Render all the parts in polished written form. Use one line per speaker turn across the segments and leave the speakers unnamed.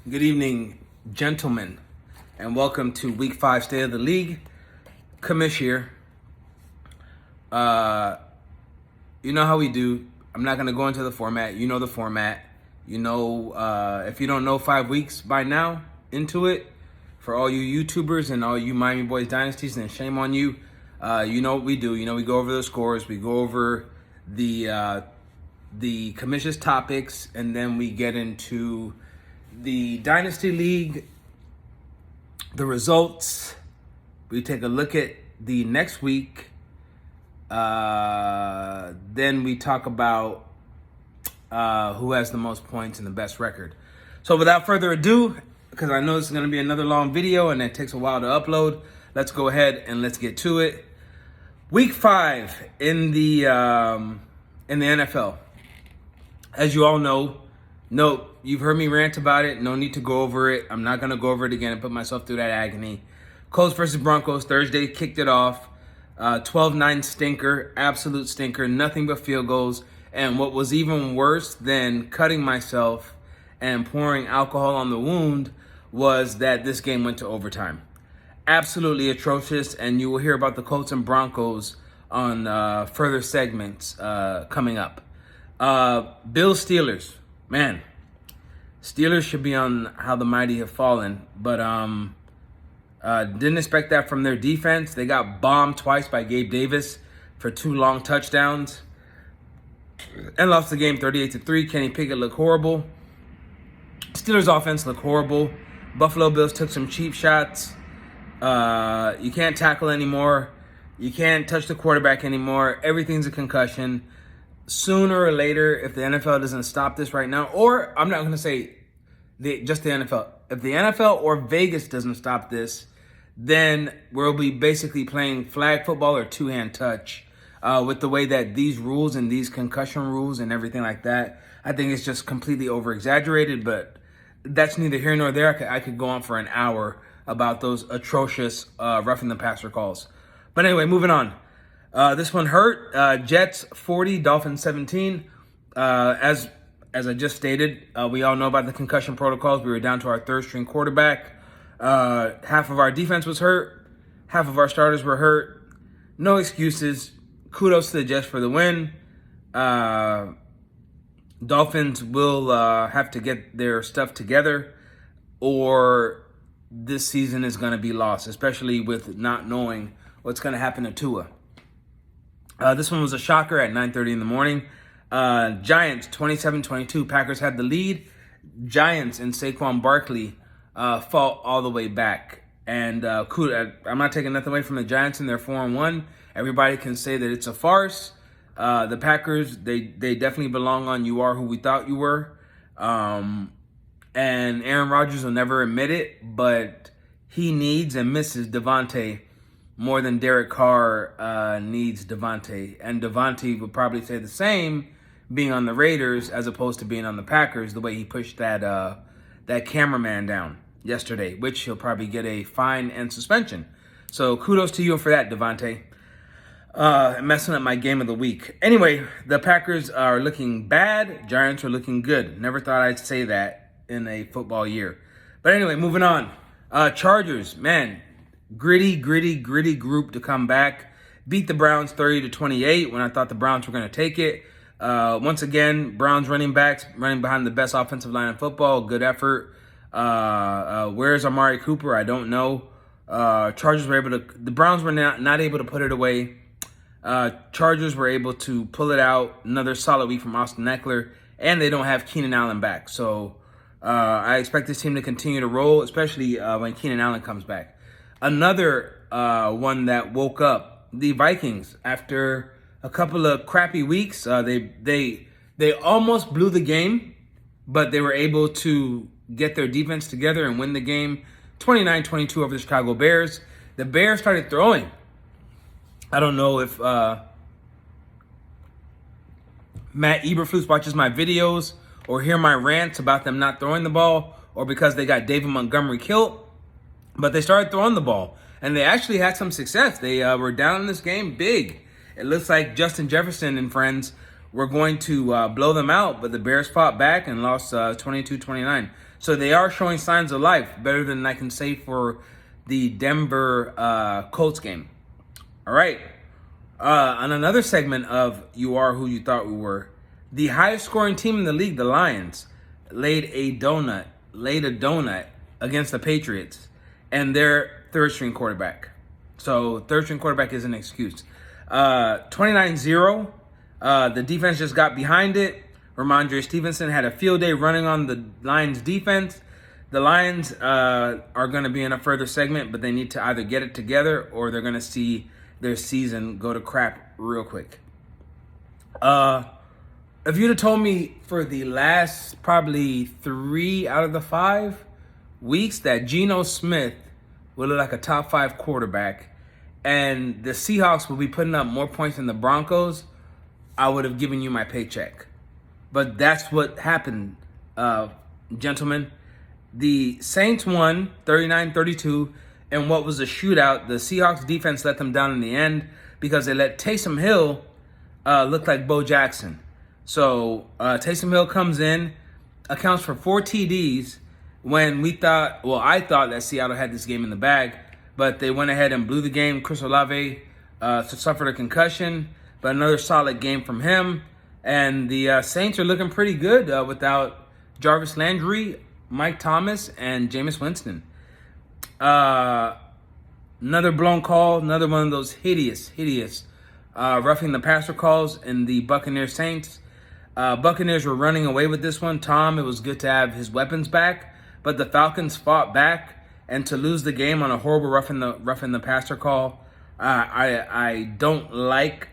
Good evening, gentlemen, and welcome to Week 5 State of the League. Commish here. You know how we do. I'm not going to go into the format. You know the format. You know, if you don't know 5 weeks by now into it, for all you YouTubers and all you Miami Boyz Dynasties, then shame on you. You know what we do. You know, we go over the scores. We go over the Commish's topics, and then we get into the Dynasty League, the results. We take a look at the next week. Then we talk about who has the most points and the best record. So without further ado, because I know this is going to be another long video and it takes a while to upload, let's go ahead and let's get to it. Week 5 in the NFL. As you all know, you've heard me rant about it. No need to go over it. I'm not going to go over it again and put myself through that agony. Colts versus Broncos, Thursday kicked it off. 12-9 stinker, absolute stinker, nothing but field goals. And what was even worse than cutting myself and pouring alcohol on the wound was that this game went to overtime. Absolutely atrocious, and you will hear about the Colts and Broncos on further segments coming up. Bills Steelers, man. Steelers should be on How the Mighty Have Fallen, but didn't expect that from their defense. They got bombed twice by Gabe Davis for 2 long touchdowns and lost the game 38-3. Kenny Pickett looked horrible. Steelers offense looked horrible. Buffalo Bills took some cheap shots. You can't tackle anymore. You can't touch the quarterback anymore. Everything's a concussion. Sooner or later, if the NFL doesn't stop this right now, or I'm not going to say just the NFL. If the NFL or Vegas doesn't stop this, then we'll be basically playing flag football or two-hand touch with the way that these rules and these concussion rules and everything like that. I think it's just completely over-exaggerated, but that's neither here nor there. I could go on for an hour about those atrocious roughing the passer calls. But anyway, moving on. This one hurt. Jets 40, Dolphins 17. As I just stated, we all know about the concussion protocols. We were down to our third-string quarterback. Half of our defense was hurt. Half of our starters were hurt. No excuses. Kudos to the Jets for the win. Dolphins will have to get their stuff together, or this season is going to be lost, especially with not knowing what's going to happen to Tua. This one was a shocker at 9:30 in the morning. Giants 27-22. Packers had the lead. Giants and Saquon Barkley fought all the way back. And I'm not taking nothing away from the Giants, and they're 4-1. Everybody can say that it's a farce. The Packers, they definitely belong on "You Are Who We Thought You Were." And Aaron Rodgers will never admit it, but he needs and misses Devontae more than Derek Carr needs Devontae. And Devontae would probably say the same being on the Raiders as opposed to being on the Packers, the way he pushed that cameraman down yesterday, which he'll probably get a fine and suspension. So kudos to you for that, Devontae. Messing up my game of the week. Anyway, the Packers are looking bad. Giants are looking good. Never thought I'd say that in a football year. But anyway, moving on. Chargers, man. Gritty group to come back. Beat the Browns 30-28 when I thought the Browns were going to take it. Once again, Browns running backs running behind the best offensive line in football. Good effort. Where's Amari Cooper? I don't know. The Browns were not able to put it away. Chargers were able to pull it out. Another solid week from Austin Eckler. And they don't have Keenan Allen back. So I expect this team to continue to roll, especially when Keenan Allen comes back. Another one that woke up, the Vikings, after a couple of crappy weeks. They almost blew the game, but they were able to get their defense together and win the game 29-22 over the Chicago Bears. The Bears started throwing. I don't know if Matt Eberflus watches my videos or hear my rants about them not throwing the ball, or because they got David Montgomery killed. But they started throwing the ball, and they actually had some success. They were down in this game big. It looks like Justin Jefferson and friends were going to blow them out, but the Bears fought back and lost 22-29. So they are showing signs of life, better than I can say for the Denver Colts game. All right. On another segment of You Are Who You Thought We Were, the highest scoring team in the league, the Lions, laid a donut against the Patriots and their third string quarterback. So third string quarterback is an excuse. 29-0. The defense just got behind it. Ramondre Stevenson had a field day running on the Lions defense. The Lions are going to be in a further segment, but they need to either get it together or they're going to see their season go to crap real quick. If you'd have told me for the last probably 3 out of the 5 weeks that Geno Smith would look like a top 5 quarterback and the Seahawks will be putting up more points than the Broncos, I would have given you my paycheck. But that's what happened, gentlemen. The Saints won 39-32, and what was a shootout. The Seahawks defense let them down in the end because they let Taysom Hill look like Bo Jackson. So Taysom Hill comes in, accounts for 4 TDs when I thought that Seattle had this game in the bag, but they went ahead and blew the game. Chris Olave suffered a concussion, but another solid game from him. And the Saints are looking pretty good without Jarvis Landry, Mike Thomas, and Jameis Winston. Another blown call, another one of those hideous roughing the passer calls in the Buccaneers Saints. Buccaneers were running away with this one. Tom, it was good to have his weapons back, but the Falcons fought back, and to lose the game on a horrible roughing the passer call, I don't like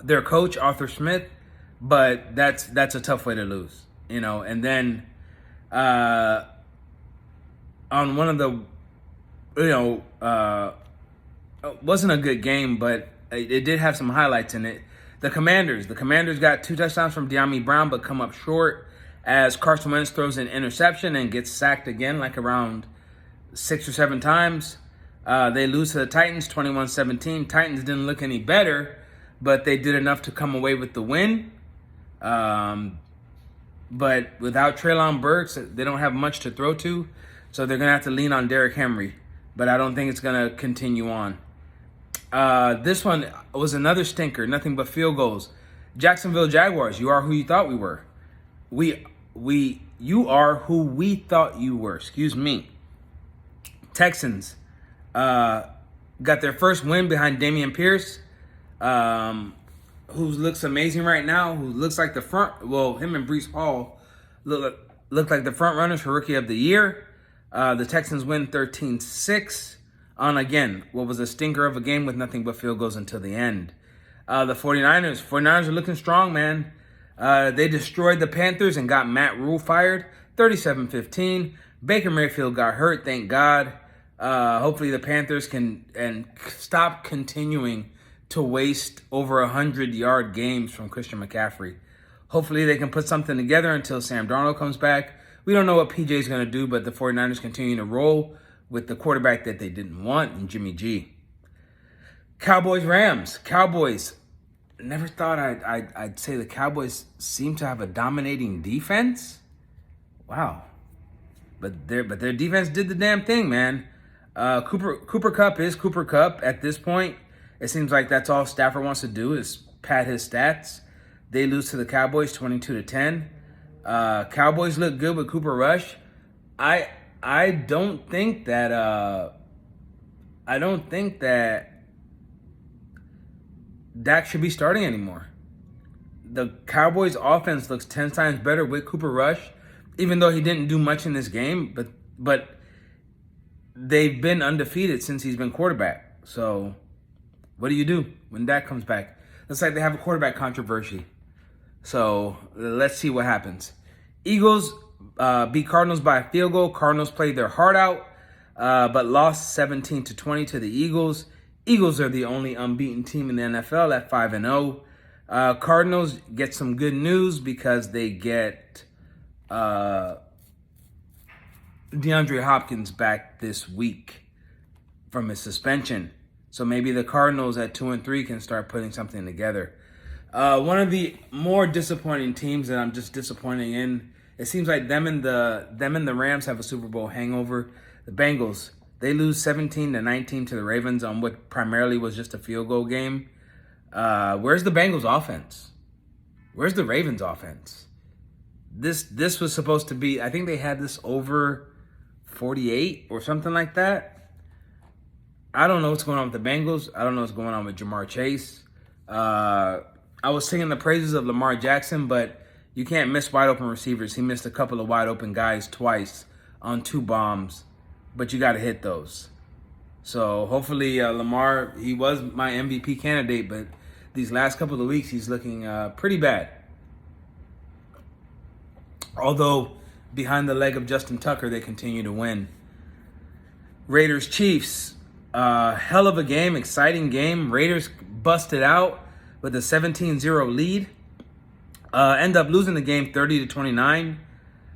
their coach Arthur Smith, but that's a tough way to lose, you know. And then on one of the, wasn't a good game, but it did have some highlights in it. The Commanders got 2 touchdowns from De'Ami Brown, but come up short as Carson Wentz throws an interception and gets sacked again, like around 6 or 7 times. They lose to the Titans 21-17. Titans didn't look any better, but they did enough to come away with the win. But without Treylon Burks, they don't have much to throw to, so they're going to have to lean on Derrick Henry. But I don't think it's going to continue on. This one was another stinker, nothing but field goals. Jacksonville Jaguars, you are who you thought we were. You are who we thought you were. Excuse me. Texans got their first win behind Dameon Pierce, who looks amazing right now, who looks like him and Breece Hall look like the front runners for Rookie of the Year. The Texans win 13-6 on, again, what was a stinker of a game with nothing but field goals until the end. The 49ers are looking strong, man. They destroyed the Panthers and got Matt Rule fired, 37-15. Baker Mayfield got hurt, thank God. Hopefully the Panthers can stop continuing to waste over 100-yard games from Christian McCaffrey. Hopefully they can put something together until Sam Darnold comes back. We don't know what PJ's going to do, but the 49ers continue to roll with the quarterback that they didn't want in Jimmy G. Cowboys-Rams. Cowboys. Never thought I'd say the Cowboys seem to have a dominating defense. Wow. But their defense did the damn thing, man. Cooper Kupp is Cooper Kupp at this point. It seems like that's all Stafford wants to do is pad his stats. They lose to the Cowboys 22-10. Cowboys look good with Cooper Rush. I don't think that Dak should be starting anymore. The Cowboys offense looks 10 times better with Cooper Rush, even though he didn't do much in this game, but they've been undefeated since he's been quarterback. So what do you do when Dak comes back? Looks like they have a quarterback controversy. So let's see what happens. Eagles beat Cardinals by a field goal. Cardinals played their heart out, but lost 17-20 to the Eagles. Eagles are the only unbeaten team in the NFL at 5-0. Cardinals get some good news because they get DeAndre Hopkins back this week from his suspension. So maybe the Cardinals at 2-3 can start putting something together. One of the more disappointing teams that I'm just disappointed in It seems like them and the Rams have a Super Bowl hangover. The Bengals, they lose 17-19 to the Ravens on what primarily was just a field goal game. Where's the Bengals offense? Where's the Ravens offense? This was supposed to be, I think they had this over 48 or something like that. I don't know what's going on with the Bengals. I don't know what's going on with Jamar Chase. I was singing the praises of Lamar Jackson, but you can't miss wide open receivers. He missed a couple of wide open guys twice on 2 bombs, but you got to hit those. So hopefully Lamar, he was my MVP candidate, but these last couple of weeks he's looking pretty bad. Although behind the leg of Justin Tucker, they continue to win. Raiders Chiefs, hell of a game, exciting game. Raiders busted out with a 17-0 lead. End up losing the game 30-29.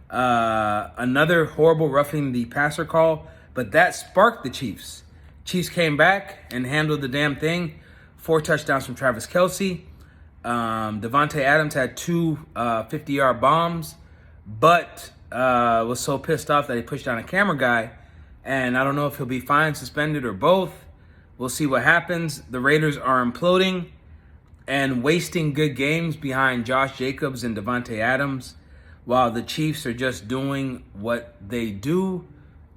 Another horrible roughing the passer call, but that sparked the Chiefs. Chiefs came back and handled the damn thing. 4 touchdowns from Travis Kelce. Devontae Adams had 2 50-yard bombs, but was so pissed off that he pushed down a camera guy. And I don't know if he'll be fined, suspended, or both. We'll see what happens. The Raiders are imploding and wasting good games behind Josh Jacobs and Devontae Adams, while the Chiefs are just doing what they do.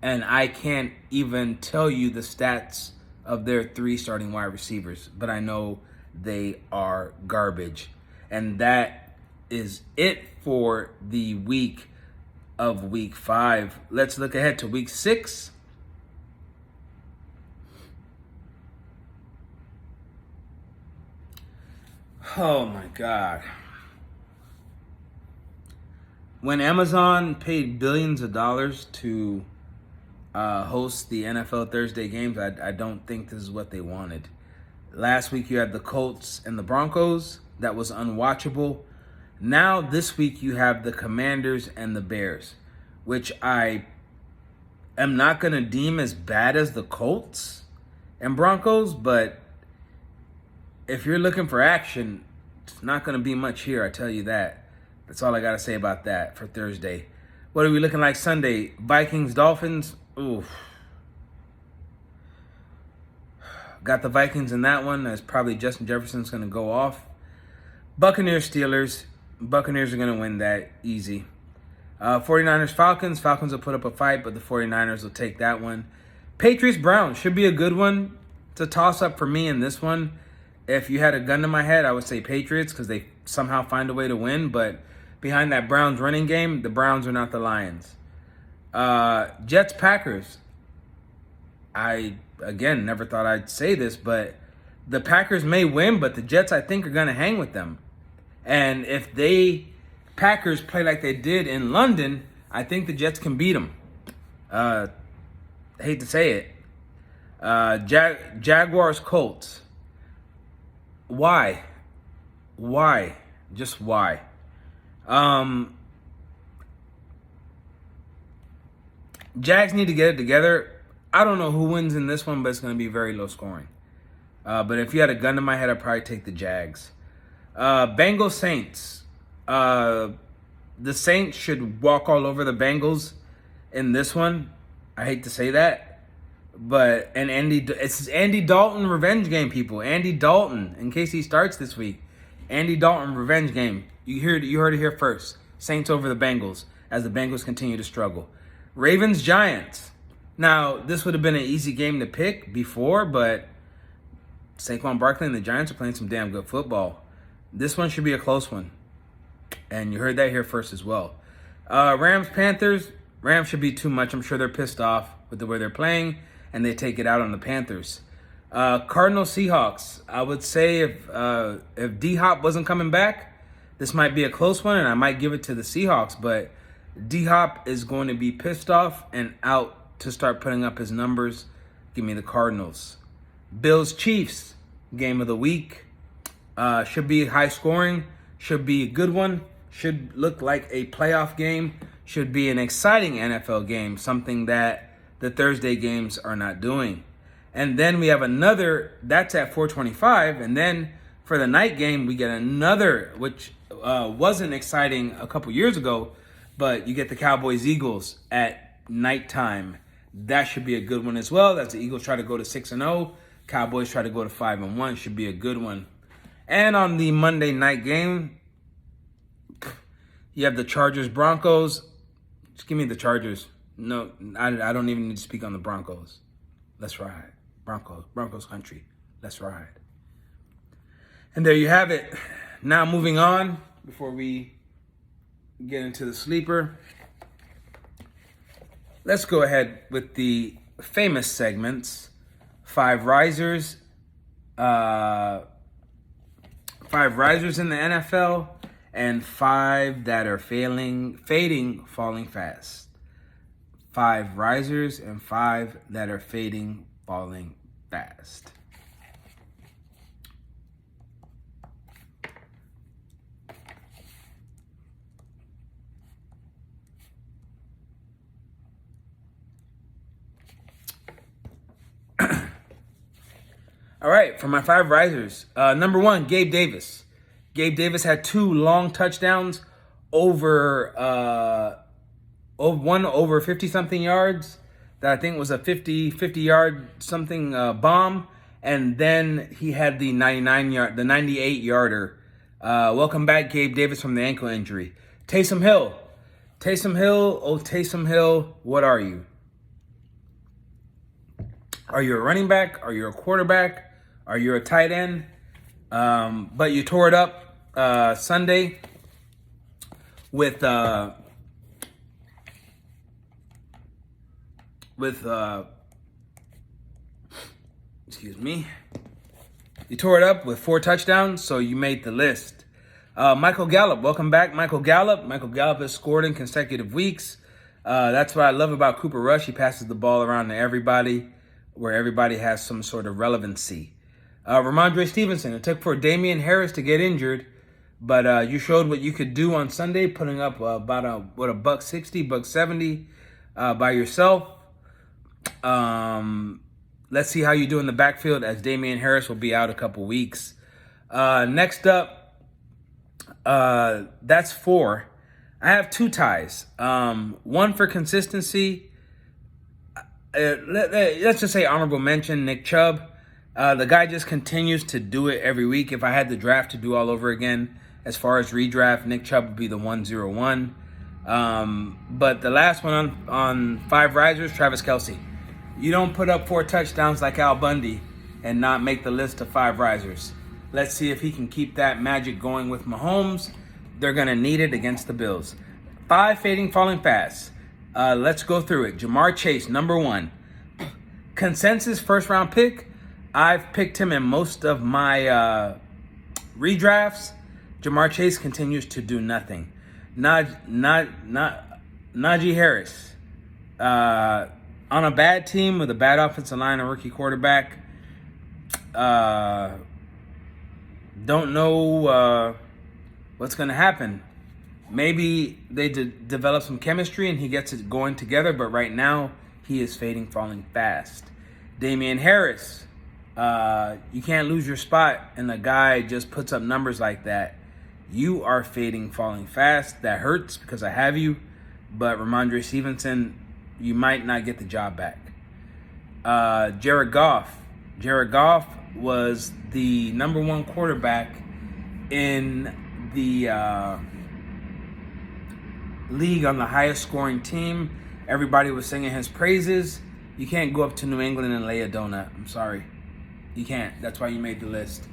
And I can't even tell you the stats of their 3 starting wide receivers, but I know they are garbage. And that is it for the week of week 5. Let's look ahead to week 6. Oh my God. When Amazon paid billions of dollars to host the NFL Thursday games, I don't think this is what they wanted. Last week you had the Colts and the Broncos. That was unwatchable. Now this week you have the Commanders and the Bears, which I am not going to deem as bad as the Colts and Broncos, but if you're looking for action, it's not going to be much here, I tell you that. That's all I got to say about that for Thursday. What are we looking like Sunday? Vikings, Dolphins. Oof. Got the Vikings in that one. That's probably Justin Jefferson's going to go off. Buccaneers, Steelers. Buccaneers are going to win that easy. 49ers, Falcons. Falcons will put up a fight, but the 49ers will take that one. Patriots, Browns. Should be a good one. It's a toss-up for me in this one. If you had a gun to my head, I would say Patriots because they somehow find a way to win. But behind that Browns running game, the Browns are not the Lions. Jets, Packers. I, again, never thought I'd say this, but the Packers may win, but the Jets, I think, are going to hang with them. And if Packers play like they did in London, I think the Jets can beat them. I hate to say it. Jaguars, Colts. Why? Just why? Jags need to get it together. I don't know who wins in this one, but it's going to be very low scoring. But if you had a gun to my head, I'd probably take the Jags. Bengals, Saints. The Saints should walk all over the Bengals in this one. I hate to say that. But it's Andy Dalton revenge game, people. Andy Dalton, in case he starts this week. Andy Dalton revenge game. You heard it here first. Saints over the Bengals as the Bengals continue to struggle. Ravens, Giants. Now, this would have been an easy game to pick before, but Saquon Barkley and the Giants are playing some damn good football. This one should be a close one. And you heard that here first as well. Rams, Panthers. Rams should be too much. I'm sure they're pissed off with the way they're playing, and they take it out on the Panthers. Cardinals, Seahawks. I would say if D-Hop wasn't coming back, this might be a close one, and I might give it to the Seahawks. But D-Hop is going to be pissed off and out to start putting up his numbers. Give me the Cardinals. Bills, Chiefs. Game of the week. Should be high scoring. Should be a good one. Should look like a playoff game. Should be an exciting NFL game. Something that the Thursday games are not doing. And then we have another, that's at 4:25. And then for the night game, we get another, which wasn't exciting a couple years ago, But you get the Cowboys-Eagles at nighttime. That should be a good one as well. That's the Eagles try to go to 6-0. Cowboys try to go to 5-1. Should be a good one. And on the Monday night game, you have the Chargers-Broncos. Just give me the Chargers. No, I don't even need to speak on the Broncos. Let's ride. Broncos country. Let's ride. And there you have it. Now moving on, before we get into the sleeper, let's go ahead with the famous segments. 5 risers. 5 risers in the NFL, and 5 that are fading, falling fast. 5 risers and 5 that are fading, falling fast. All right, for my 5 risers. Number 1, Gabe Davis. Gabe Davis had 2 long touchdowns over 50-something yards. That I think was a 50-yard something bomb. And then he had the 98-yarder. Welcome back, Gabe Davis, from the ankle injury. Taysom Hill. Taysom Hill, what are you? Are you a running back? Are you a quarterback? Are you a tight end? But you tore it up Sunday with excuse me. You tore it up with 4 touchdowns, so you made the list. Michael Gallup, welcome back, Michael Gallup. Michael Gallup has scored in consecutive weeks. That's what I love about Cooper Rush. He passes the ball around to everybody, where everybody has some sort of relevancy. Ramondre Stevenson, it took for Damian Harris to get injured, but you showed what you could do on Sunday, putting up about a $160, $170 by yourself. Let's see how you do in the backfield, as Damian Harris will be out a couple weeks. Next up, that's 4. I have 2 ties. 1 for consistency. Let's just say honorable mention, Nick Chubb. The guy just continues to do it every week. If I had the draft to do all over again, as far as redraft, Nick Chubb would be the 101. But the last one on 5 risers, Travis Kelce. You don't put up 4 touchdowns like Al Bundy and not make the list of 5 risers. Let's see if he can keep that magic going with Mahomes. They're going to need it against the Bills. 5 fading, falling fast. Let's go through it. Jamar Chase, number 1. Consensus first-round pick. I've picked him in most of my redrafts. Jamar Chase continues to do nothing. Najee Harris. On a bad team with a bad offensive line, a rookie quarterback. Don't know what's going to happen. Maybe they develop some chemistry and he gets it going together, but right now he is fading, falling fast. Damian Harris. You can't lose your spot and the guy just puts up numbers like that. You are fading, falling fast. That hurts because I have you. But Ramondre Stevenson, you might not get the job back. Jared Goff. Jared Goff was the number 1 quarterback in the league on the highest scoring team. Everybody was singing his praises. You can't go up to New England and lay a donut. I'm sorry. You can't. That's why you made the list.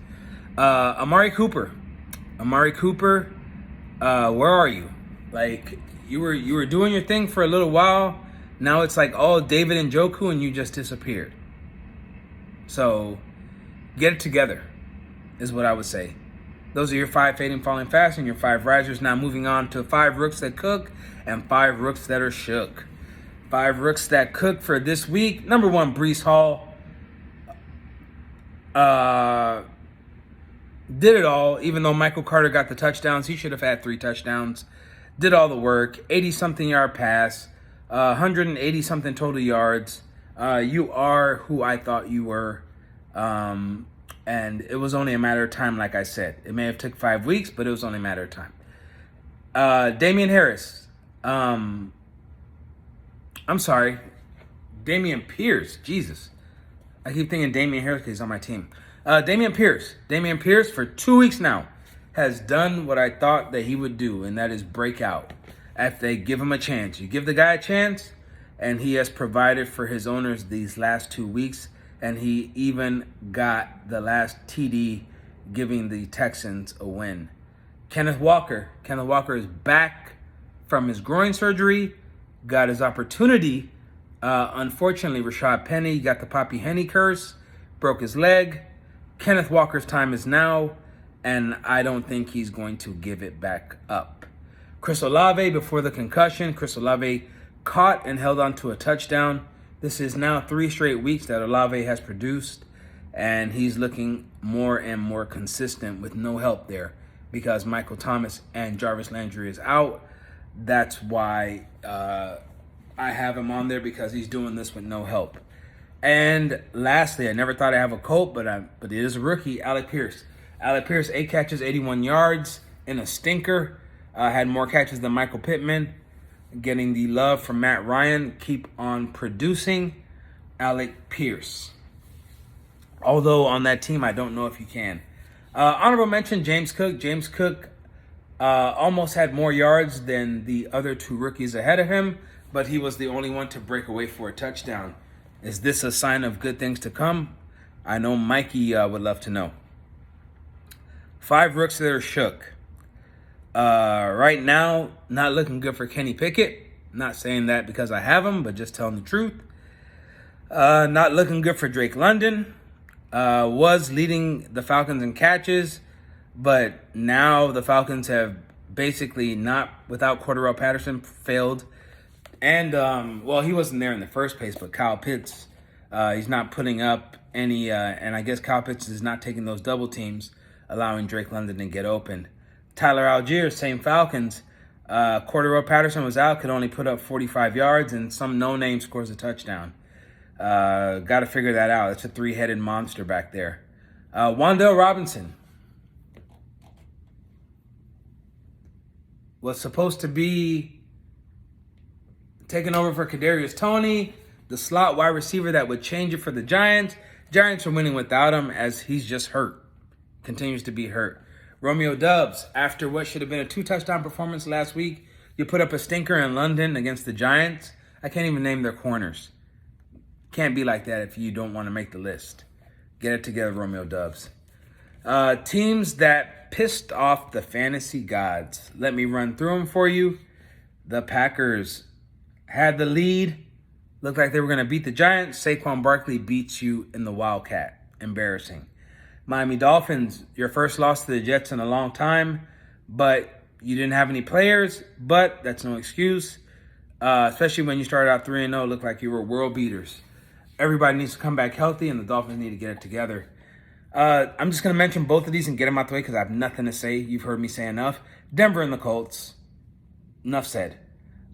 Amari Cooper. Amari Cooper, where are you? Like, you were doing your thing for a little while. Now it's like all David and Njoku and you just disappeared. So, get it together, is what I would say. Those are your 5 fading, falling fast, and your 5 risers. Now moving on to 5 rooks that cook and 5 rooks that are shook. 5 rooks that cook for this week. Number 1, Breece Hall. Did it all. Even though Michael Carter got the touchdowns, he should have had 3 touchdowns. Did all the work. 80-something yard pass. 180-something total yards. You are who I thought you were. And it was only a matter of time, like I said. It may have took 5 weeks, but it was only a matter of time. Damian Harris. I'm sorry, Dameon Pierce. Jesus, I keep thinking Damian Harris is on my team. Dameon Pierce for 2 weeks now has done what I thought that he would do, and that is break out. If they give him a chance, you give the guy a chance, and he has provided for his owners these last 2 weeks, and he even got the last TD giving the Texans a win. Kenneth Walker is back from his groin surgery, got his opportunity. Unfortunately, Rashad Penny got the Poppy Henny curse, broke his leg. Kenneth Walker's time is now, and I don't think he's going to give it back up. Chris Olave, before the concussion, Chris Olave caught and held on to a touchdown. This is now 3 straight weeks that Olave has produced, and he's looking more and more consistent with no help there because Michael Thomas and Jarvis Landry is out. That's why I have him on there, because he's doing this with no help. And lastly, I never thought I'd have a Colt, but it is a rookie, Alec Pierce. Alec Pierce, 8 catches, 81 yards in a stinker. Had more catches than Michael Pittman. Getting the love from Matt Ryan. Keep on producing, Alec Pierce. Although on that team, I don't know if you can. Honorable mention, James Cook. James Cook almost had more yards than the other 2 rookies ahead of him, but he was the only one to break away for a touchdown. Is this a sign of good things to come? I know Mikey would love to know. 5 rooks that are shook. Right now, not looking good for Kenny Pickett. Not saying that because I have him, but just telling the truth. Not looking good for Drake London. Was leading the Falcons in catches, but now the Falcons have basically not, without Cordarrelle Patterson, failed. And, he wasn't there in the first place, but Kyle Pitts, he's not putting up any, and I guess Kyle Pitts is not taking those double teams, allowing Drake London to get open. Tyler Algier, same Falcons. Cordarrelle Patterson was out, could only put up 45 yards, and some no-name scores a touchdown. Got to figure that out. It's a 3-headed monster back there. Wan'Dale Robinson was supposed to be taking over for Kadarius Toney, the slot wide receiver that would change it for the Giants. Giants are winning without him, as he's just hurt. Continues to be hurt. Romeo Doubs, after what should have been a 2-touchdown performance last week, you put up a stinker in London against the Giants. I can't even name their corners. Can't be like that if you don't want to make the list. Get it together, Romeo Doubs. Teams that pissed off the fantasy gods. Let me run through them for you. The Packers had the lead. Looked like they were going to beat the Giants. Saquon Barkley beats you in the Wildcat. Embarrassing. Miami Dolphins, your first loss to the Jets in a long time, but you didn't have any players, but that's no excuse. Especially when you started out 3-0, looked like you were world beaters. Everybody needs to come back healthy, and the Dolphins need to get it together. I'm just going to mention both of these and get them out the way because I have nothing to say. You've heard me say enough. Denver and the Colts. Enough said.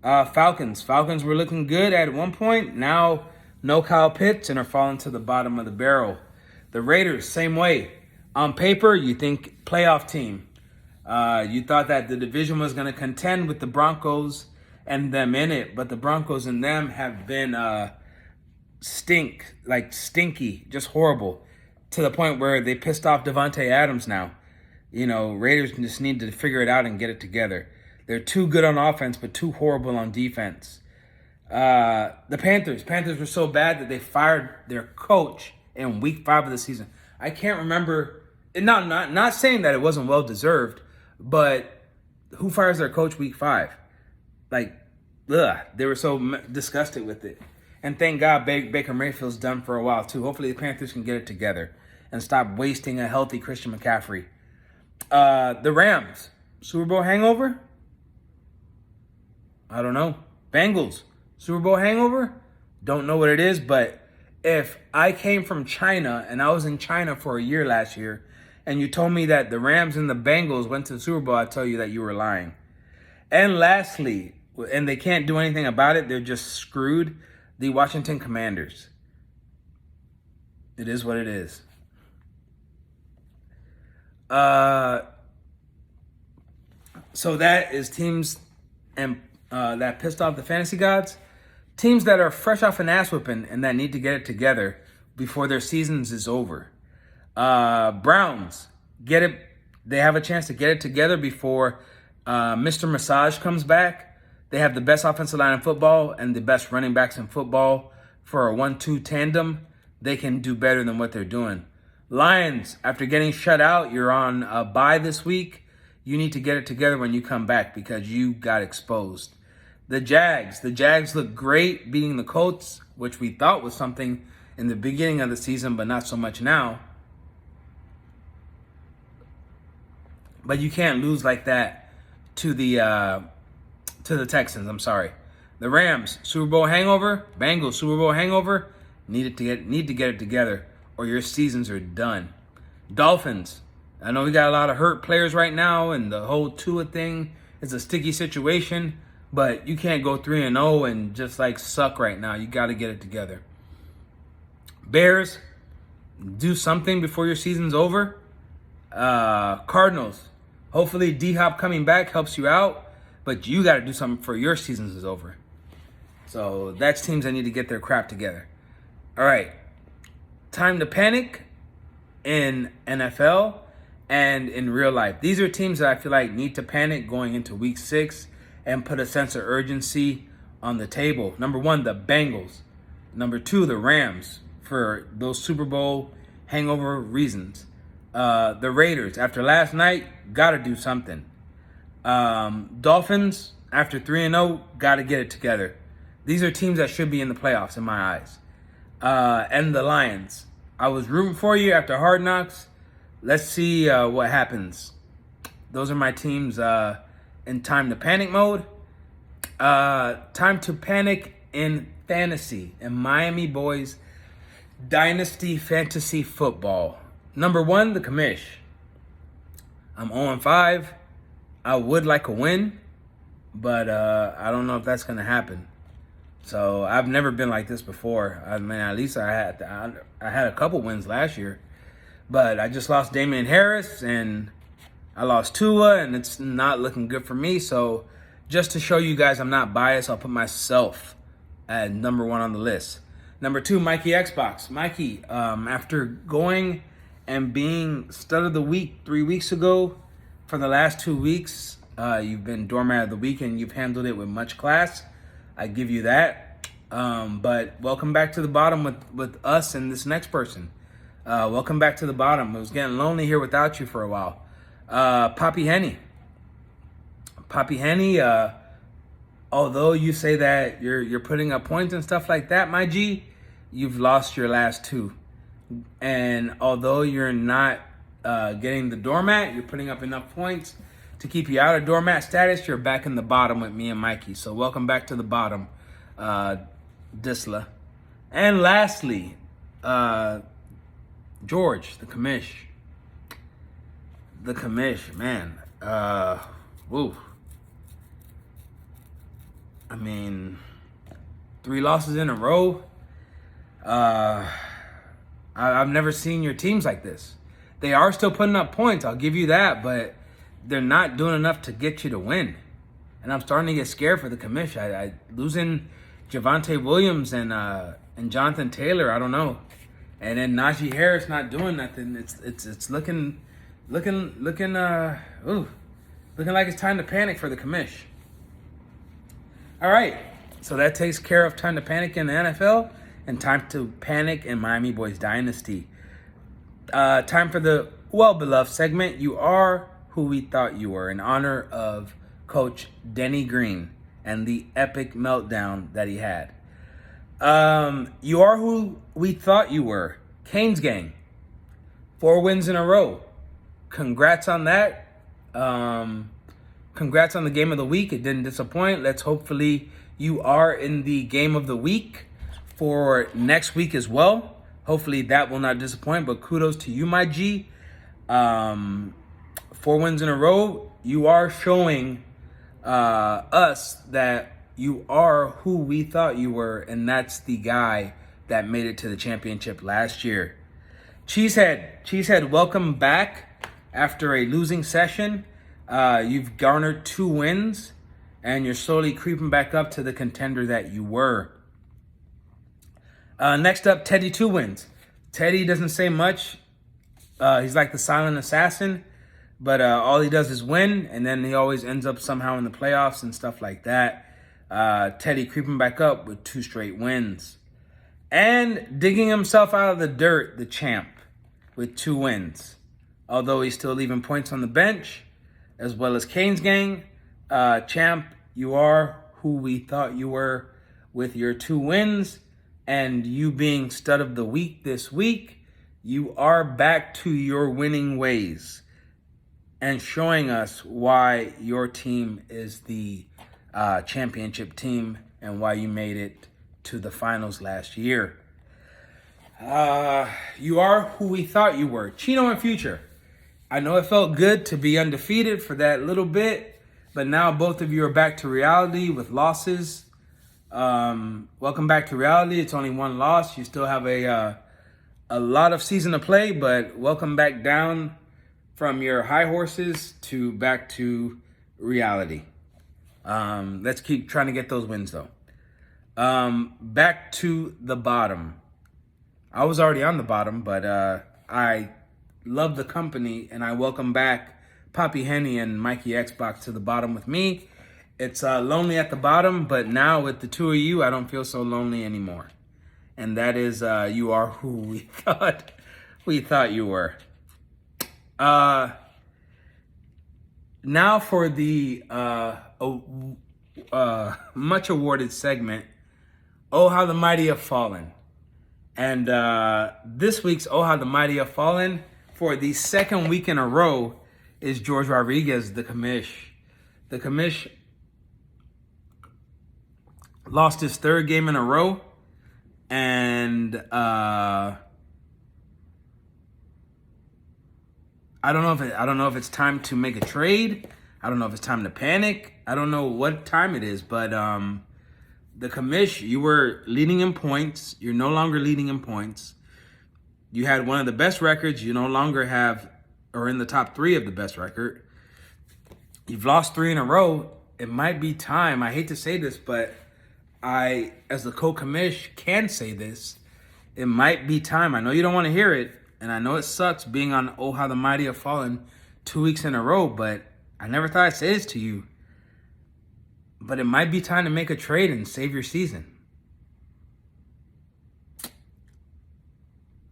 Falcons were looking good at one point. Now, no Kyle Pitts and are falling to the bottom of the barrel. The Raiders, same way. On paper, you think playoff team. You thought that the division was going to contend with the Broncos and them in it, but the Broncos and them have been stinky, just horrible, to the point where they pissed off Devontae Adams now. Raiders just need to figure it out and get it together. They're too good on offense, but too horrible on defense. The Panthers were so bad that they fired their coach in week 5 of the season. I can't remember, not saying that it wasn't well-deserved, but who fires their coach week 5? They were so disgusted with it. And thank God Baker Mayfield's done for a while, too. Hopefully the Panthers can get it together and stop wasting a healthy Christian McCaffrey. The Rams, Super Bowl hangover? I don't know. Bengals, Super Bowl hangover? Don't know what it is, but if I came from China and I was in China for a year last year and you told me that the Rams and the Bengals went to the Super Bowl, I'd tell you that you were lying. And lastly, and they can't do anything about it, they're just screwed, the Washington Commanders. It is what it is. So that is teams and that pissed off the fantasy gods. Teams that are fresh off an ass whipping and that need to get it together before their seasons is over. Browns, get it. They have a chance to get it together before Mr. Massage comes back. They have the best offensive line in football and the best running backs in football. For a 1-2 tandem, they can do better than what they're doing. Lions, after getting shut out, you're on a bye this week. You need to get it together when you come back because you got exposed. The Jags look great beating the Colts, which we thought was something in the beginning of the season, but not so much now. But you can't lose like that to the Texans. I'm sorry. The Rams, Super Bowl hangover. Bengals, Super Bowl hangover. Need to get it together, or your seasons are done. Dolphins. I know we got a lot of hurt players right now, and the whole Tua thing is a sticky situation. But you can't go 3-0 and just like suck right now. You got to get it together. Bears, do something before your season's over. Cardinals, hopefully D-Hop coming back helps you out, but you got to do something for your seasons is over. So that's teams that need to get their crap together. All right, time to panic in NFL and in real life. These are teams that I feel like need to panic going into week 6 and put a sense of urgency on the table. Number 1, the Bengals. Number 2, the Rams, for those Super Bowl hangover reasons. The Raiders, after last night, got to do something. Dolphins, after 3-0, got to get it together. These are teams that should be in the playoffs in my eyes. And the Lions. I was rooting for you after Hard Knocks. Let's see what happens. Those are my teams in time to panic mode. Time to panic in fantasy. In Miami Boyz Dynasty Fantasy Football. Number 1, the Commish. I'm 0-5. I would like a win, but I don't know if that's going to happen. So I've never been like this before. I mean, at least I had a couple wins last year, but I just lost Damian Harris and I lost Tua, and it's not looking good for me. So just to show you guys I'm not biased, I'll put myself at number 1 on the list. Number 2, Mikey Xbox. Mikey, after going and being stud of the week 3 weeks ago, for the last 2 weeks, you've been doormat of the week and you've handled it with much class. I give you that. But welcome back to the bottom with us and this next person. Welcome back to the bottom. It was getting lonely here without you for a while. Poppy Henny. Although you say that you're putting up points and stuff like that, my G, you've lost your last 2. And although you're not getting the doormat, you're putting up enough points to keep you out of doormat status. You're back in the bottom with me and Mikey. So welcome back to the bottom, Disla. And lastly, George, the Commish. The Commish, man. Woo. I mean, 3 losses in a row. I've never seen your teams like this. They are still putting up points, I'll give you that, but they're not doing enough to get you to win. And I'm starting to get scared for the Commish. I losing Javonte Williams and Jonathan Taylor, I don't know. And then Najee Harris not doing nothing. It's looking like it's time to panic for the Commish. All right, so that takes care of time to panic in the NFL and time to panic in Miami Boyz Dynasty. Time for the well-beloved segment, You Are Who We Thought You Were, in honor of Coach Denny Green and the epic meltdown that he had. You are who we thought you were. Canes gang, 4 wins in a row. Congrats on that. Congrats on the game of the week. It didn't disappoint. Let's hopefully you are in the game of the week for next week as well. Hopefully that will not disappoint, but kudos to you, my G. 4 wins in a row. You are showing us that you are who we thought you were, and that's the guy that made it to the championship last year. Cheesehead, welcome back after a losing session. You've garnered 2 wins. and you're slowly creeping back up to the contender that you were. Next up, Teddy 2 wins. Teddy doesn't say much. He's like the silent assassin, but all he does is win, and then he always ends up somehow in the playoffs and stuff like that. Teddy creeping back up with 2 straight wins. And digging himself out of the dirt, the champ, with 2 wins. Although he's still leaving points on the bench, as well as Kane's gang. Champ, you are who we thought you were with your 2 wins. And you being stud of the week this week, you are back to your winning ways. And showing us why your team is the championship team and why you made it to the finals last year. You are who we thought you were. Chino and Future. I know it felt good to be undefeated for that little bit, but now both of you are back to reality with losses. Welcome back to reality. It's only 1 loss. You still have a lot of season to play, but welcome back down from your high horses to back to reality. Let's keep trying to get those wins though. Back to the bottom. I was already on the bottom, but I love the company, and I welcome back Poppy Henny and Mikey Xbox to the bottom with me. It's lonely at the bottom, but now with the 2 of you, I don't feel so lonely anymore. And that is, you are who we thought you were. Now for the much awarded segment, Oh How the Mighty Have Fallen. And this week's Oh How the Mighty Have Fallen for the 2nd week in a row is George Rodriguez, the Commish. The Commish lost his 3rd game in a row, and I don't know if it's time to make a trade. I don't know if it's time to panic. I don't know what time it is, but the Commish, you were leading in points. You're no longer leading in points. You had one of the best records. You no longer have, or in the top 3 of the best record. You've lost 3 in a row. It might be time. I hate to say this, but I, as the co-commish, can say this. It might be time. I know you don't want to hear it, and I know it sucks being on Oh How the Mighty Have Fallen 2 weeks in a row, but I never thought I'd say this to you. But it might be time to make a trade and save your season.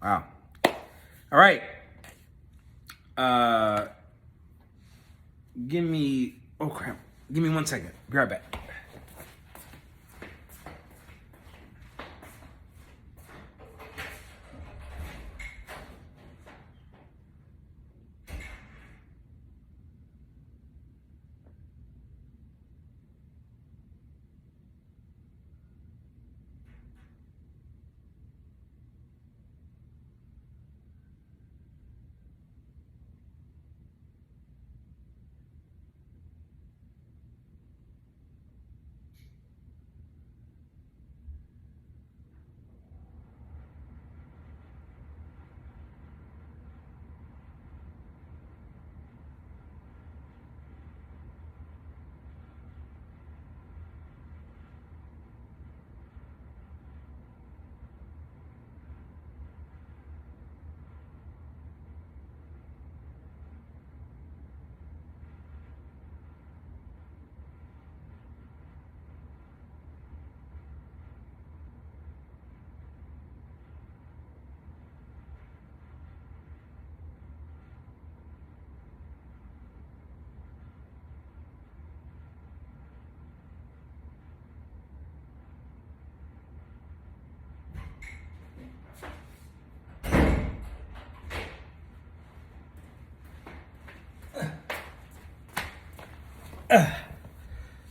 Wow. All right. Give me 1 second. Be right back.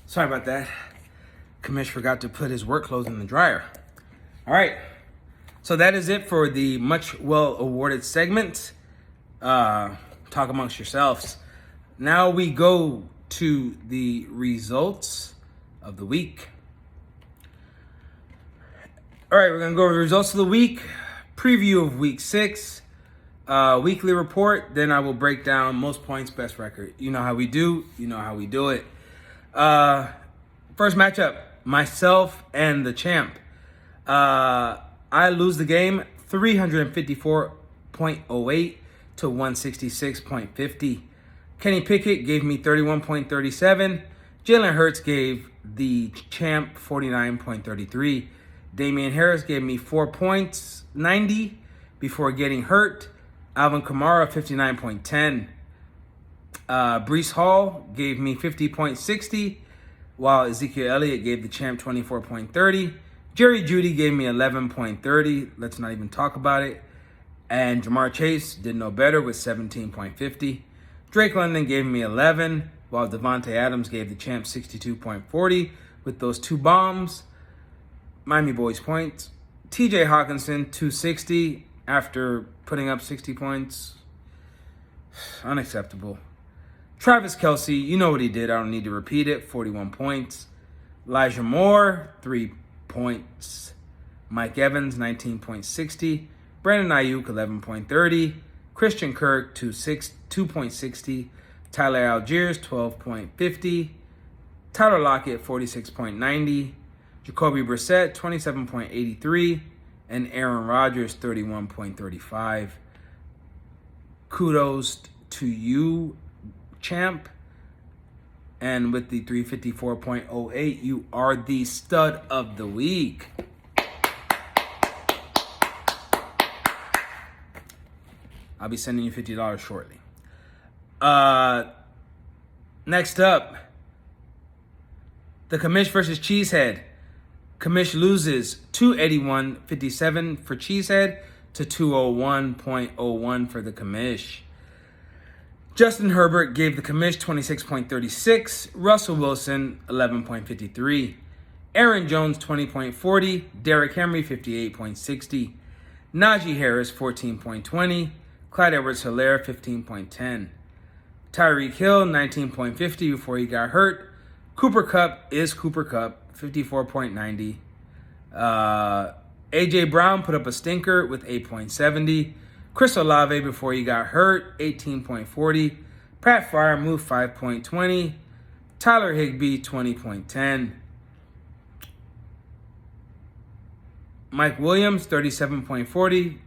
Sorry about that. Commish forgot to put his work clothes in the dryer. All right. So that is it for the much well awarded segment. Talk amongst yourselves. Now we go to the results of the week. All right, we're going to go over the results of the week, preview of week 6, weekly report. Then I will break down most points, best record. You know how we do. You know how we do it. First matchup, myself and the champ. I lose the game 354.08 to 166.50. Kenny Pickett gave me 31.37. Jalen Hurts gave the champ 49.33. Damian Harris gave me 4 points, 90, before getting hurt. Alvin Kamara, 59.10. Breece Hall gave me 50.60, while Ezekiel Elliott gave the champ 24.30. Jerry Jeudy gave me 11.30. Let's not even talk about it. And Jamar Chase did no better with 17.50. Drake London gave me 11, while Devontae Adams gave the champ 62.40 with those 2 bombs. Miami Boyz points. TJ Hawkinson, 260 after putting up 60 points. Unacceptable. Travis Kelce, you know what he did. I don't need to repeat it. 41 points. Elijah Moore, 3 points. Mike Evans, 19.60. Brandon Ayuk, 11.30. Christian Kirk, 2.60. Tyler Algiers, 12.50. Tyler Lockett, 46.90. Jacoby Brissett, 27.83. And Aaron Rodgers, 31.35. Kudos to you, champ. And with the 354.08, you are the stud of the week. I'll be sending you $50 shortly. Next up, the Commish versus Cheesehead. Commish loses 281.57 for Cheesehead to 201.01 for the Commish. Justin Herbert gave the Commish 26.36. Russell Wilson, 11.53. Aaron Jones, 20.40. Derrick Henry, 58.60. Najee Harris, 14.20. Clyde Edwards-Helaire, 15.10. Tyreek Hill, 19.50 before he got hurt. Cooper Kupp is Cooper Kupp, 54.90. A.J. Brown put up a stinker with 8.70. Chris Olave before he got hurt, 18.40. Pat Freiermuth, 5.20. Tyler Higbee, 20.10. Mike Williams, 37.40.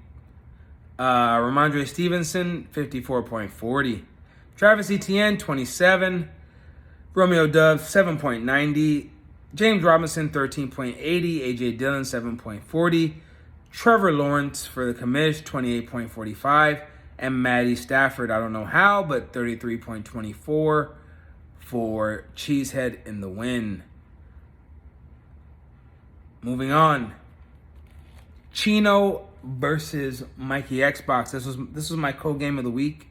Ramondre Stevenson, 54.40. Travis Etienne, 27. Romeo Doubs, 7.90. James Robinson, 13.80. A.J. Dillon, 7.40. Trevor Lawrence for the Commish, 28.45. And Matty Stafford, I don't know how, but 33.24 for Cheesehead in the win. Moving on. Chino versus Mikey Xbox. This was my co-game of the week.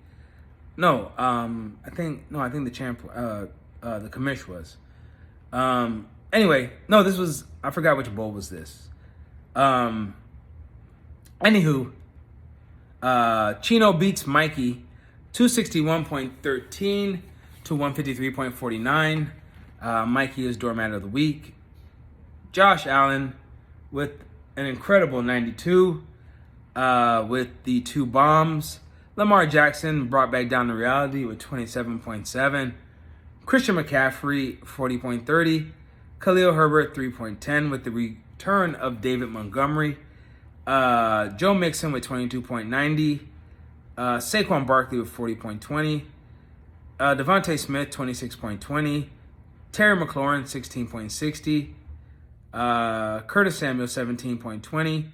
I think the champ, the Commish was. Anyway, no, this was, I forgot which bowl was this. Anywho, Chino beats Mikey 261.13 to 153.49. Mikey is doormat of the week. Josh Allen with an incredible 92 with the 2 bombs. Lamar Jackson brought back down to reality with 27.7. Christian McCaffrey, 40.30. Khalil Herbert, 3.10 with the return of David Montgomery. Joe Mixon with 22.90. Saquon Barkley with 40.20. Devontae Smith, 26.20. Terry McLaurin, 16.60. Curtis Samuel, 17.20.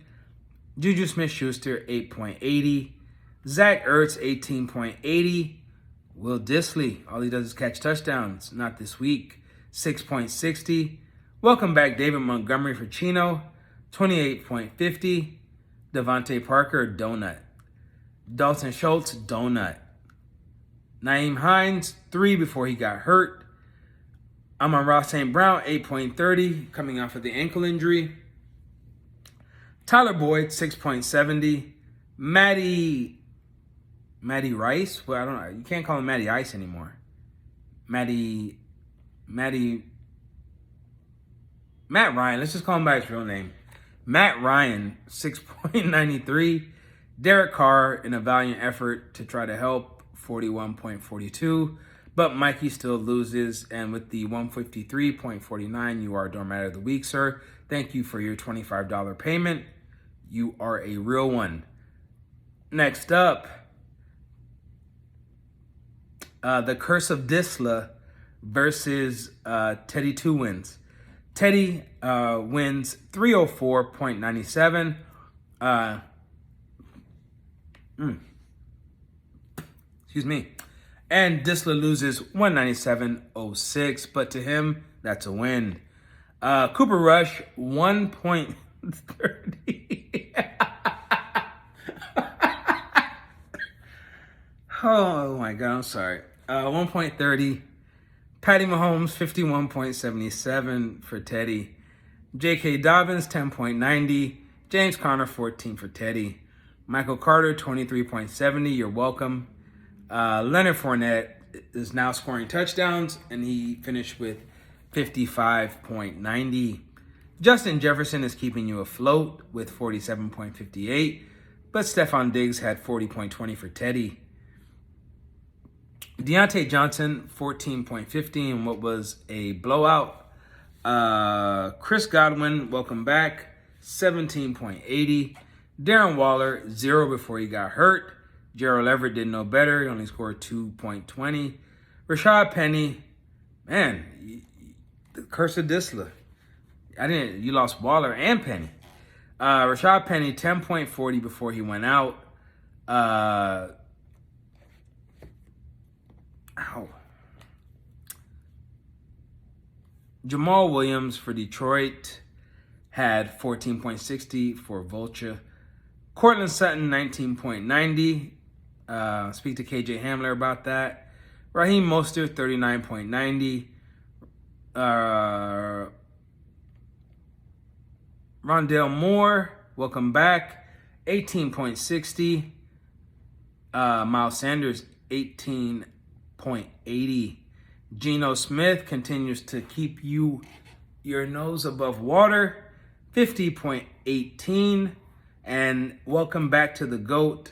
Juju Smith-Schuster, 8.80. Zach Ertz, 18.80. Will Dissly, all he does is catch touchdowns. Not this week. 6.60. Welcome back, David Montgomery for Chino. 28.50. Devontae Parker, donut. Dalton Schultz, donut. Naeem Hines, 3 before he got hurt. Amon-Ra St. Brown, 8.30, coming off of the ankle injury. Tyler Boyd, 6.70. Matty Rice? Well, I don't know. You can't call him Matty Ice anymore. Matt Ryan. Let's just call him by his real name. Matt Ryan, 6.93. Derek Carr, in a valiant effort to try to help, 41.42. But Mikey still loses, and with the 153.49, you are Doormat of the Week, sir. Thank you for your $25 payment. You are a real one. Next up, the Curse of Disla versus Teddy Two Wins. Teddy wins 304.97. Excuse me. And Disla loses 197.06, but to him, that's a win. Cooper Rush, 1.30. Oh my God, I'm sorry. 1.30. Patty Mahomes, 51.77 for Teddy. J.K. Dobbins, 10.90. James Conner, 14 for Teddy. Michael Carter, 23.70. You're welcome. Leonard Fournette is now scoring touchdowns, and he finished with 55.90. Justin Jefferson is keeping you afloat with 47.58, but Stephon Diggs had 40.20 for Teddy. Deontay Johnson, 14.50 in what was a blowout. Chris Godwin, welcome back, 17.80. Darren Waller, 0 before he got hurt. Gerald Everett did no better. He only scored 2.20. Rashad Penny, man, the curse of Disla. You lost Waller and Penny. Rashad Penny, 10.40 before he went out. Jamal Williams for Detroit had 14.60 for Vulture. Cortland Sutton, 19.90. Speak to KJ Hamler about that. Raheem Mostert, 39.90. Rondale Moore, welcome back, 18.60. Miles Sanders, 18.80. Geno Smith continues to keep your nose above water, 50.18. And welcome back to the GOAT,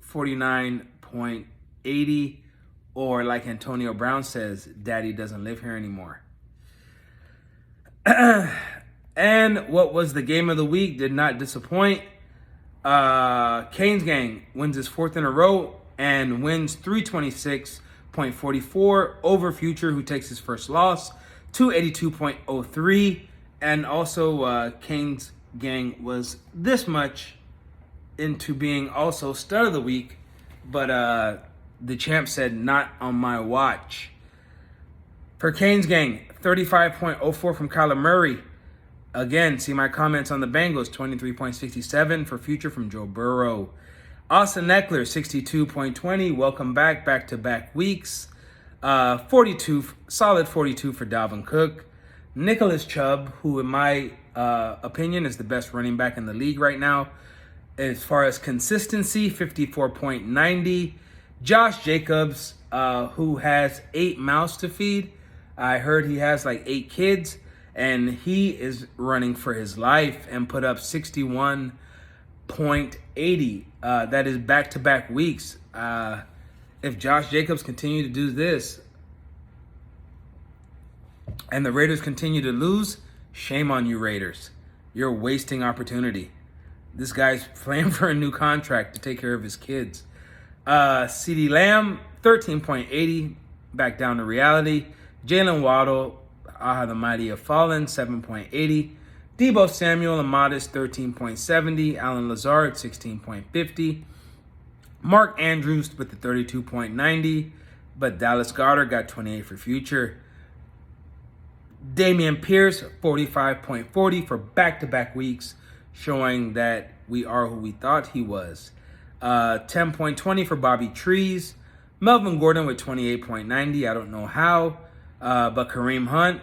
49.80. Or like Antonio Brown says, Daddy doesn't live here anymore. And what was the game of the week did not disappoint. Kane's Gang wins his 4th in a row and wins 326.44 over Future, who takes his first loss, 282.03. And also Kane's Gang was this much into being also stud of the week, but the champ said not on my watch. For Kane's Gang, 35.04 from Kyler Murray. Again, see my comments on the Bengals, 23.67 for Future from Joe Burrow. Austin Eckler, 62.20. Welcome back, back-to-back weeks. 42, solid 42 for Dalvin Cook. Nicholas Chubb, who in my opinion is the best running back in the league right now. As far as consistency, 54.90. Josh Jacobs, who has 8 mouths to feed. I heard he has like 8 kids, and he is running for his life and put up 61.80. That is back-to-back weeks. If Josh Jacobs continue to do this and the Raiders continue to lose, shame on you, Raiders. You're wasting opportunity. This guy's playing for a new contract to take care of his kids. CeeDee Lamb, 13.80, back down to reality. Jalen Waddle, the mighty have fallen, 7.80. Deebo Samuel, a modest 13.70. Alan Lazard, 16.50. Mark Andrews with the 32.90. But Dallas Goedert got 28 for Future. Damian Pierce, 45.40 for back-to-back weeks, showing that we are who we thought he was. 10.20 for Bobby Trees. Melvin Gordon with 28.90. I don't know how. But Kareem Hunt,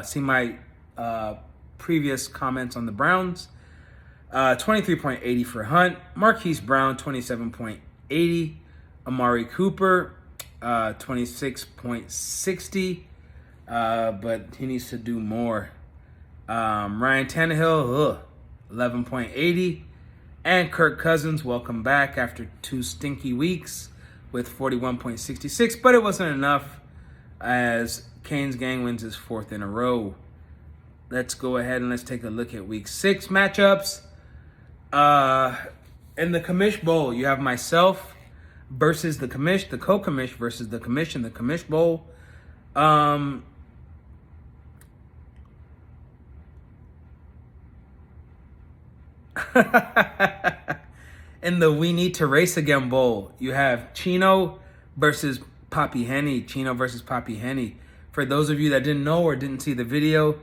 see my previous comments on the Browns. 23.80 for Hunt. Marquise Brown, 27.80. Amari Cooper, 26.60. But he needs to do more. Ryan Tannehill, 11.80. And Kirk Cousins, welcome back after 2 stinky weeks, with 41.66, but it wasn't enough as Kane's gang wins his 4th in a row. Let's go ahead and let's take a look at week 6 matchups. In the Commish Bowl, you have myself versus the Commish, the co-Commish versus the Commish in the Commish Bowl. In the We Need to Race Again Bowl, you have Chino versus Poppy Henny. Chino versus Poppy Henny. For those of you that didn't know or didn't see the video,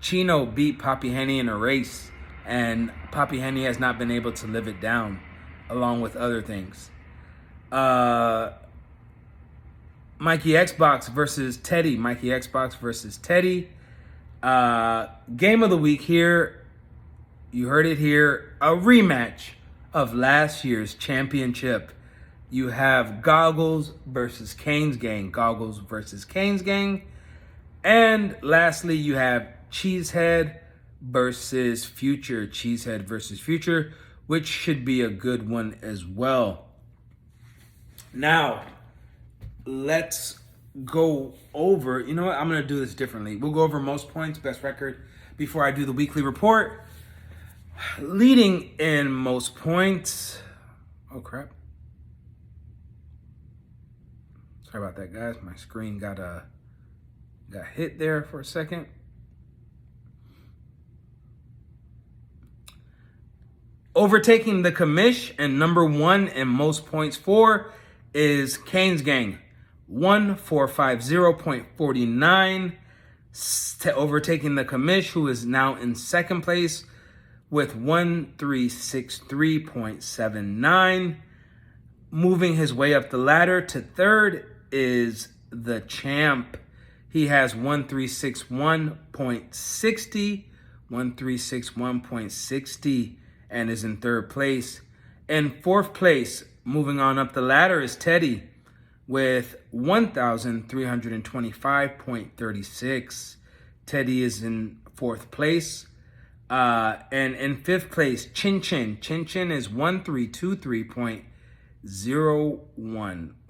Chino beat Poppy Henny in a race, and Poppy Henny has not been able to live it down, along with other things. Mikey Xbox versus Teddy. Mikey Xbox versus Teddy. Game of the week here. You heard it here. A rematch of last year's championship. You have Goggles versus Kane's gang. Goggles versus Kane's gang. And lastly, you have Cheesehead versus Future. Cheesehead versus Future, which should be a good one as well. Now, let's go over, you know what, I'm going to do this differently. We'll go over most points, best record, before I do the weekly report. Leading in most points, oh crap. Sorry about that, guys. My screen got hit there for a second. Overtaking the Commish and number 1 in most points for is Kane's gang. 1450.49. Overtaking the Commish, who is now in 2nd place with 1363.79. Moving his way up the ladder to 3rd is the champ. He has 1361.60. 1361.60 and is in 3rd place. In 4th place, moving on up the ladder, is Teddy with 1,325.36. Teddy is in 4th place. And in 5th place, Chin Chin. Chin Chin is 1323.01.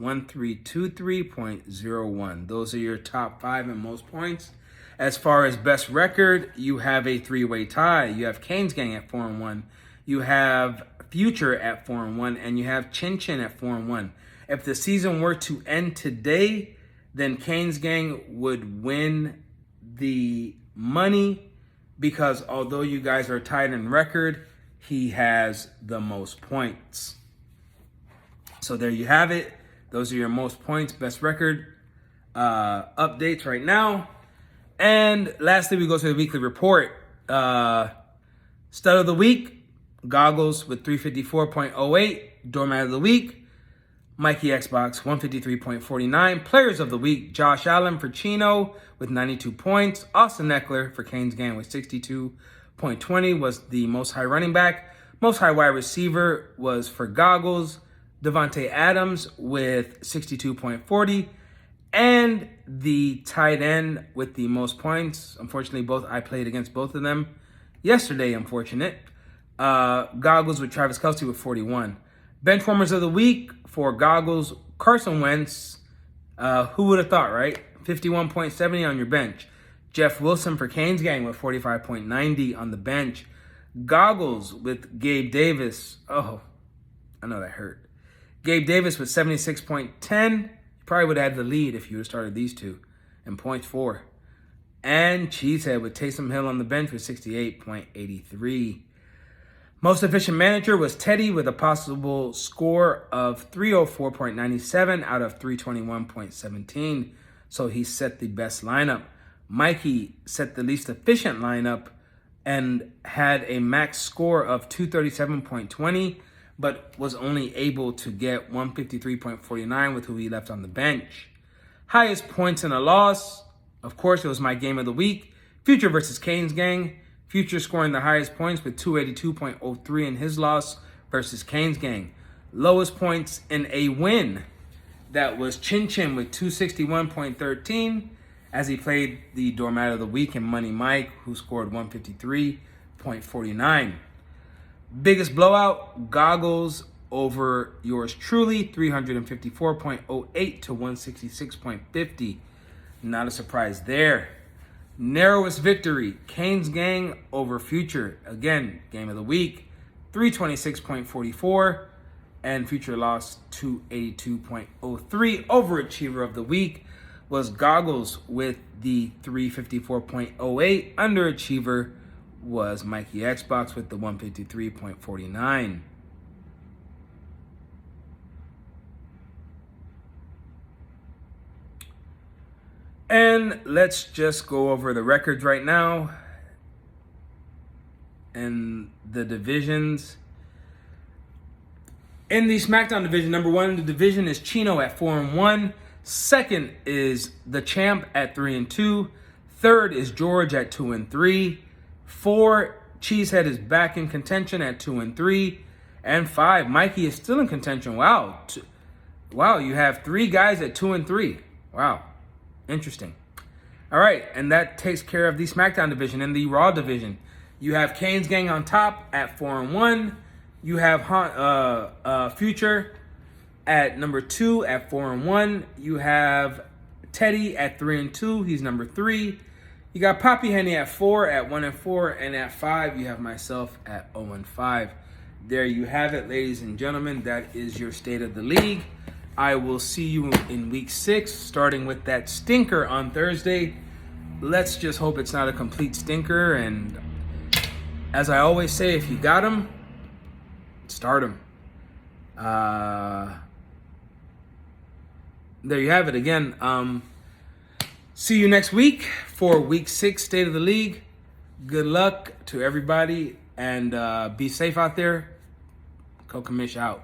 1323.01. Those are your top 5 in most points. As far as best record, you have a 3-way tie. You have Kane's gang at 4-1. You have Future at 4-1, and you have Chin Chin at 4-1. If the season were to end today, then Kane's gang would win the money, because although you guys are tied in record, he has the most points. So there you have it. Those are your most points, best record updates right now. And lastly, we go to the weekly report. Stud of the week, Goggles with 354.08. Doormat of the week, Mikey Xbox 153.49. Players of the week, Josh Allen for Chino with 92 points. Austin Eckler for Kane's gang with 62.20 was the most high running back. Most high wide receiver was for Goggles, Devontae Adams with 62.40. And the tight end with the most points. Unfortunately, I played against both of them yesterday, unfortunate. Goggles with Travis Kelce with 41. Benchwarmers of the week for Goggles, Carson Wentz. Who would have thought, right? 51.70 on your bench. Jeff Wilson for Kane's gang with 45.90 on the bench. Goggles with Gabe Davis. Oh, I know that hurt. Gabe Davis with 76.10. You probably would have had the lead if you would have started these two in points for. And Cheesehead with Taysom Hill on the bench with 68.83. Most efficient manager was Teddy with a possible score of 304.97 out of 321.17. So he set the best lineup. Mikey set the least efficient lineup and had a max score of 237.20, but was only able to get 153.49 with who he left on the bench. Highest points in a loss, of course, it was my game of the week. Future versus Kane's gang. Future scoring the highest points with 282.03 in his loss versus Kane's gang. Lowest points in a win, that was Chin Chin with 261.13 as he played the doormat of the week in Money Mike, who scored 153.49. Biggest blowout, Goggles over yours truly, 354.08 to 166.50. Not a surprise there. Narrowest victory, Kane's Gang over Future. Again, game of the week, 326.44. And Future lost 282.03. Overachiever of the week was Goggles with the 354.08. Underachiever was Mikey Xbox with the 153.49. And let's just go over the records right now and the divisions. In the SmackDown division, number one in the division is Chino at 4-1. Second is the Champ at 3-2. Third is George at 2-3. 4, Cheesehead is back in contention at 2-3. And 5, Mikey is still in contention. Wow. Wow, you have 3 guys at 2-3. Wow. Interesting. All right, and that takes care of the SmackDown division. In the Raw division, you have Kane's Gang on top at 4-1. You have Future at number 2 at 4-1. You have Teddy at 3-2. He's number 3. You got Poppy Henny at 4 at 1-4, and at 5 you have myself at 0-5. There you have it, ladies and gentlemen. That is your state of the league. I will see you in week 6, starting with that stinker on Thursday. Let's just hope it's not a complete stinker. And as I always say, if you got him, start him. There you have it again. See you next week for week 6 State of the League. Good luck to everybody, and be safe out there. Commish out.